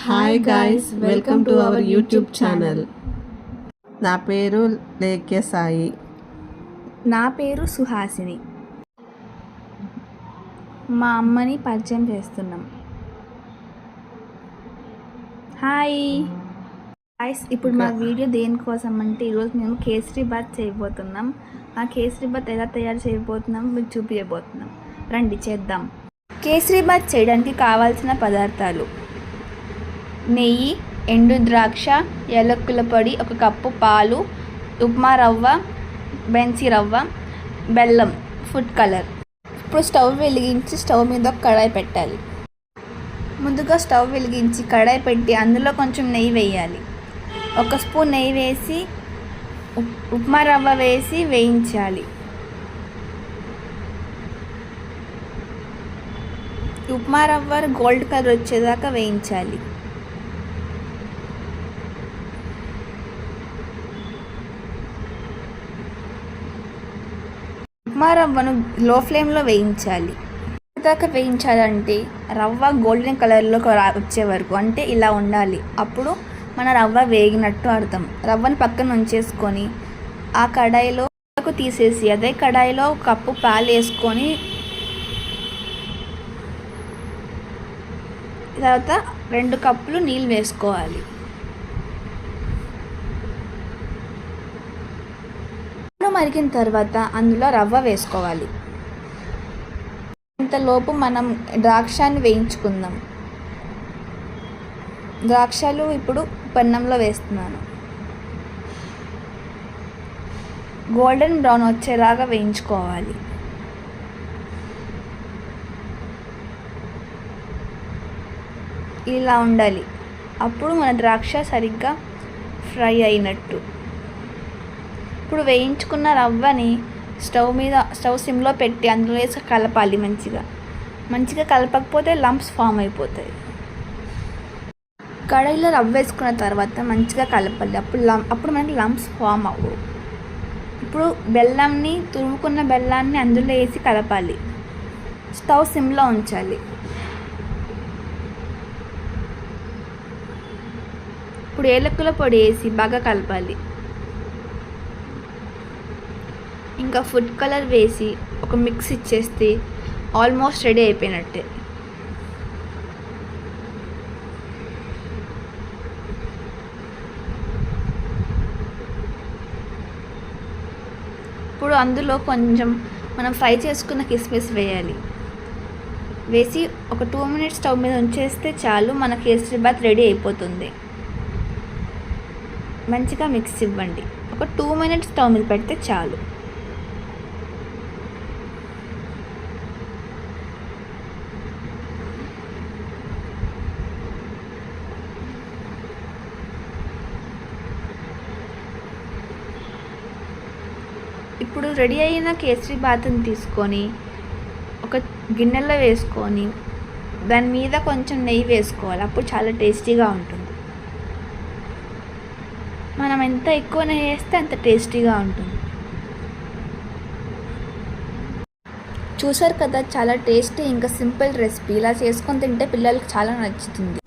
Hi guys, welcome to our YouTube channel. నా పేరు లేఖ్య సాయి. నా పేరు సుహాసిని. మా అమ్మని పరిచయం చేస్తున్నాం. హాయ్ గాయ్స్, ఇప్పుడు మా వీడియో దేనికోసం అంటే ఈరోజు మేము కేసరీబాత్ చేయబోతున్నాం. ఆ కేసరీబాత్ ఎలా తయారు చేయబోతున్నాం మీకు చూపించబోతున్నాం. రండి చేద్దాం. కేసరీబాత్ చేయడానికి కావాల్సిన పదార్థాలు: నెయ్యి, ఎండు ద్రాక్ష, యాలకుల పొడి, 1 కప్పు పాలు, ఉప్మా రవ్వ, బెన్సీ రవ్వ, బెల్లం, ఫుడ్ కలర్. ఇప్పుడు స్టవ్ వెలిగించి స్టవ్ మీద ఒక కడాయి పెట్టాలి. ముందుగా స్టవ్ వెలిగించి కడాయి పెట్టి అందులో కొంచెం నెయ్యి వేయాలి. 1 స్పూన్ నెయ్యి వేసి ఉప్మా రవ్వ వేసి వేయించాలి. ఉప్మా రవ్వ గోల్డ్ కలర్ వచ్చేదాకా వేయించాలి. ఉప్మా రవ్వను లో ఫ్లేమ్లో వేయించాలి. దాకా వేయించాలంటే రవ్వ గోల్డెన్ కలర్లో వచ్చే వరకు, అంటే ఇలా ఉండాలి. అప్పుడు మన రవ్వ వేగినట్టు అర్థం. రవ్వను పక్కన ఉంచేసుకొని ఆ కడాయిలో తీసేసి అదే కడాయిలో 1 కప్పు పాలు వేసుకొని తర్వాత 2 కప్పులు నీళ్ళు వేసుకోవాలి. మరిగిన తర్వాత అందులో రవ్వ వేసుకోవాలి. ఇంతలోపు మనం ద్రాక్షాన్ని వేయించుకుందాం. ద్రాక్షలు ఇప్పుడు పెన్నంలో వేస్తున్నాను. గోల్డెన్ బ్రౌన్ వచ్చేలాగా వేయించుకోవాలి. ఇలా ఉండాలి. అప్పుడు మన ద్రాక్ష సరిగ్గా ఫ్రై అయినట్టు. ఇప్పుడు వేయించుకున్న రవ్వని స్టవ్ సిమ్లో పెట్టి అందులో వేసి కలపాలి. మంచిగా కలపకపోతే లంప్స్ ఫామ్ అయిపోతాయి. కడాయిలో రవ్వ వేసుకున్న తర్వాత మంచిగా కలపాలి. అప్పుడు మనకి లంప్స్ ఫామ్ అవ్వవు. ఇప్పుడు తురుముకున్న బెల్లాన్ని అందులో వేసి కలపాలి. స్టవ్ సిమ్లో ఉంచాలి. ఇప్పుడు ఏలకుల పొడి వేసి బాగా కలపాలి. ఇంకా ఫుడ్ కలర్ వేసి ఒక మిక్స్ ఇచ్చేస్తే ఆల్మోస్ట్ రెడీ అయిపోయినట్టే. ఇప్పుడు అందులో కొంచెం మనం ఫ్రై చేసుకున్న కిస్మిస్ వేయాలి. వేసి ఒక 2 మినిట్స్ స్టవ్ మీద ఉంచేస్తే చాలు, మన కేసరీబాత్ రెడీ అయిపోతుంది. మంచిగా మిక్స్ ఇవ్వండి. ఒక 2 మినిట్స్ స్టవ్ మీద పెడితే చాలు. ఇప్పుడు రెడీ అయిన కేసరీబాత్ని తీసుకొని ఒక గిన్నెలో వేసుకొని దాని మీద కొంచెం నెయ్యి వేసుకోవాలి. అప్పుడు చాలా టేస్టీగా ఉంటుంది. మనం ఎంత ఎక్కువ నెయ్యి వేస్తే అంత టేస్టీగా ఉంటుంది. చూసారు కదా, చాలా టేస్టీ ఇంకా సింపుల్ రెసిపీ. ఇలా చేసుకొని తింటే పిల్లలకి చాలా నచ్చుతుంది.